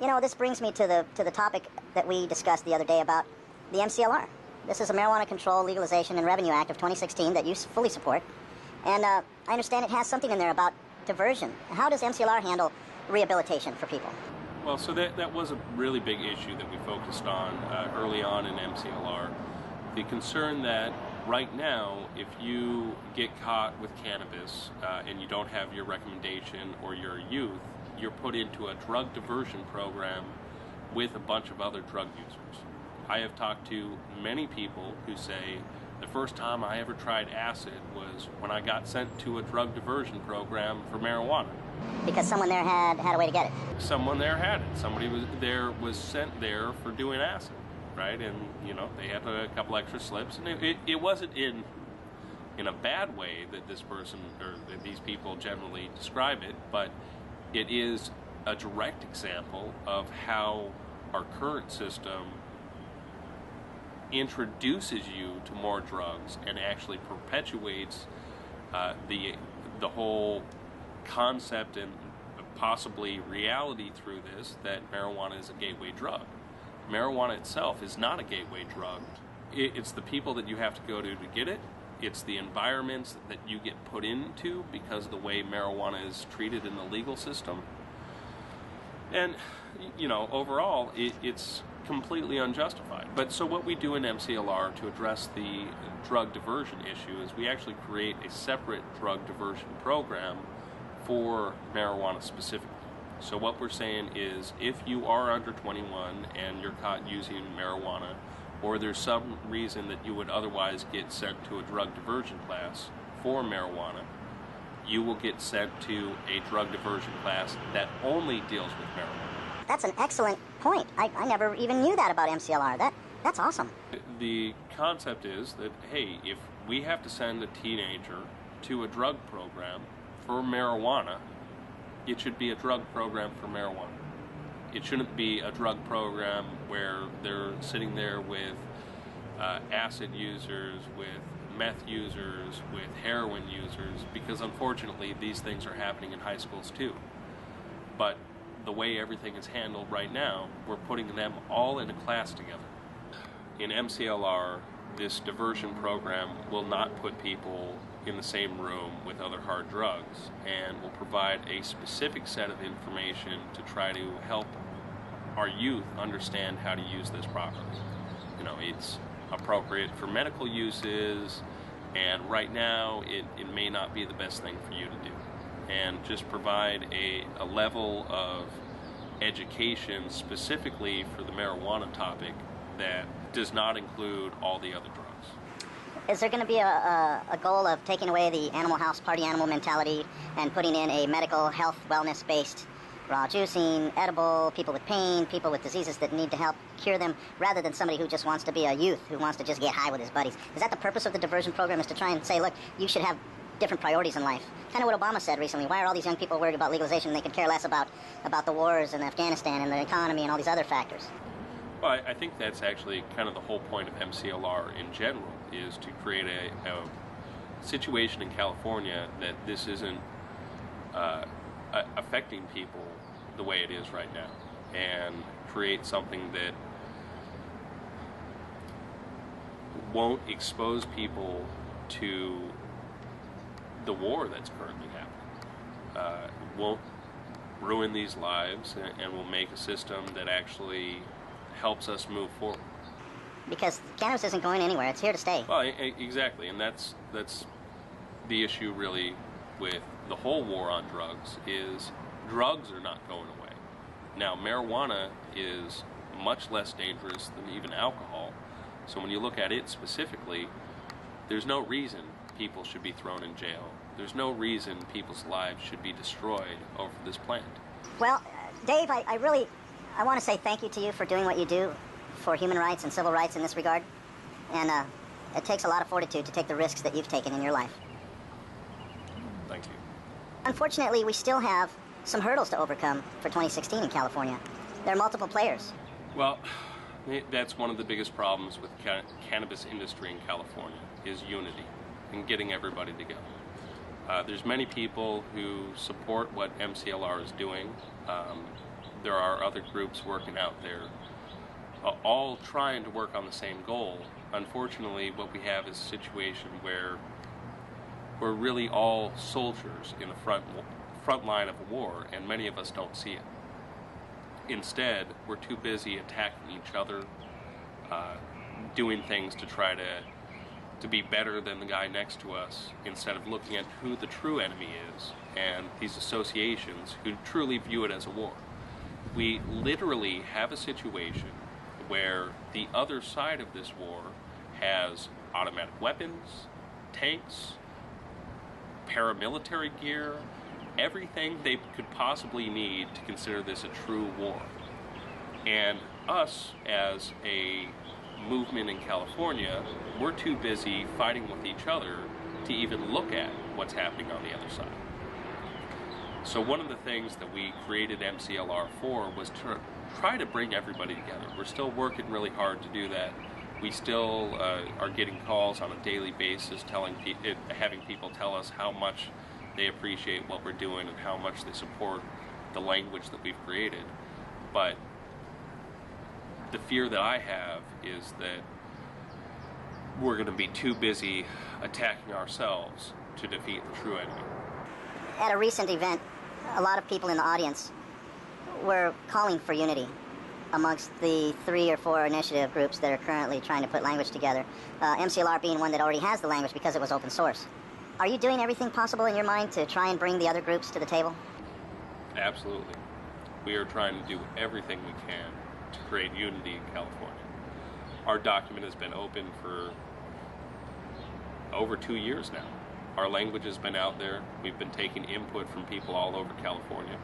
You know, this brings me to the topic that we discussed the other day about the MCLR. This is a Marijuana Control, Legalization, and Revenue Act of 2016 that you fully support. And I understand it has something in there about diversion. How does MCLR handle rehabilitation for people? Well, so that was a really big issue that we focused on early on in MCLR. The concern that right now, if you get caught with cannabis and you don't have your recommendation or you're a youth, you're put into a drug diversion program with a bunch of other drug users. I have talked to many people who say the first time I ever tried acid was when I got sent to a drug diversion program for marijuana. Because someone there had a way to get it. Someone there had it. Somebody was sent there for doing acid, right? And you know, they had a couple extra slips, and it wasn't in a bad way that this person or that these people generally describe it, but it is a direct example of how our current system introduces you to more drugs and actually perpetuates the whole concept and possibly reality through this that marijuana is a gateway drug. Marijuana itself is not a gateway drug. It's the people that you have to go to get it. It's the environments that you get put into because of the way marijuana is treated in the legal system. And, you know, overall, it's completely unjustified. But so what we do in MCLR to address the drug diversion issue is we actually create a separate drug diversion program for marijuana specifically. So what we're saying is if you are under 21 and you're caught using marijuana, or there's some reason that you would otherwise get sent to a drug diversion class for marijuana, you will get sent to a drug diversion class that only deals with marijuana. That's an excellent point. I never even knew that about MCLR. That's awesome. The concept is that, hey, if we have to send a teenager to a drug program for marijuana, it should be a drug program for marijuana. It shouldn't be a drug program where they're sitting there with acid users, with meth users, with heroin users, because unfortunately these things are happening in high schools too. But the way everything is handled right now, we're putting them all in a class together. In MCLR, this diversion program will not put people in the same room with other hard drugs, and will provide a specific set of information to try to help our youth understand how to use this properly. You know, it's appropriate for medical uses, and right now it may not be the best thing for you to do. And just provide a level of education specifically for the marijuana topic that does not include all the other drugs. Is there going to be a goal of taking away the animal house party animal mentality and putting in a medical health wellness based raw juicing, edible, people with pain, people with diseases that need to help cure them, rather than somebody who just wants to be a youth, who wants to just get high with his buddies? Is that the purpose of the diversion program, is to try and say, look, you should have different priorities in life? Kind of what Obama said recently. Why are all these young people worried about legalization? They could care less about the wars in Afghanistan and the economy and all these other factors. Well, I think that's actually kind of the whole point of MCLR in general, is to create a situation in California that this isn't affecting people the way it is right now, and create something that won't expose people to the war that's currently happening, won't ruin these lives, and will make a system that actually helps us move forward. Because cannabis isn't going anywhere. It's here to stay. Well, exactly, and that's the issue really with the whole war on drugs, is drugs are not going away. Now, marijuana is much less dangerous than even alcohol, so when you look at it specifically, there's no reason people should be thrown in jail. There's no reason people's lives should be destroyed over this plant. Well, Dave, I want to say thank you to you for doing what you do for human rights and civil rights in this regard. And it takes a lot of fortitude to take the risks that you've taken in your life. Thank you. Unfortunately, we still have some hurdles to overcome for 2016 in California. There are multiple players. Well, that's one of the biggest problems with the cannabis industry in California, is unity and getting everybody together. There's many people who support what MCLR is doing. there are other groups working out there, all trying to work on the same goal. Unfortunately, what we have is a situation where we're really all soldiers in the front line of a war, and many of us don't see it. Instead, we're too busy attacking each other, doing things to try to be better than the guy next to us, instead of looking at who the true enemy is, and these associations who truly view it as a war. We literally have a situation where the other side of this war has automatic weapons, tanks, paramilitary gear, everything they could possibly need to consider this a true war. And us, as a movement in California, we're too busy fighting with each other to even look at what's happening on the other side. So one of the things that we created MCLR for was to try to bring everybody together. We're still working really hard to do that. We still are getting calls on a daily basis having people tell us how much they appreciate what we're doing and how much they support the language that we've created. But the fear that I have is that we're going to be too busy attacking ourselves to defeat the true enemy. At a recent event, a lot of people in the audience were calling for unity amongst the 3 or 4 initiative groups that are currently trying to put language together, MCLR being one that already has the language because it was open source. Are you doing everything possible in your mind to try and bring the other groups to the table? Absolutely. We are trying to do everything we can to create unity in California. Our document has been open for over 2 years now. Our language has been out there. We've been taking input from people all over California.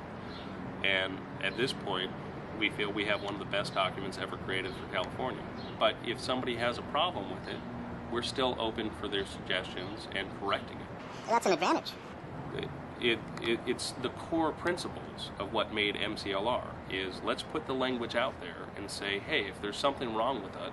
And at this point, we feel we have one of the best documents ever created for California. But if somebody has a problem with it, we're still open for their suggestions and correcting it. That's an advantage. It's the core principles of what made MCLR is let's put the language out there and say, hey, if there's something wrong with it,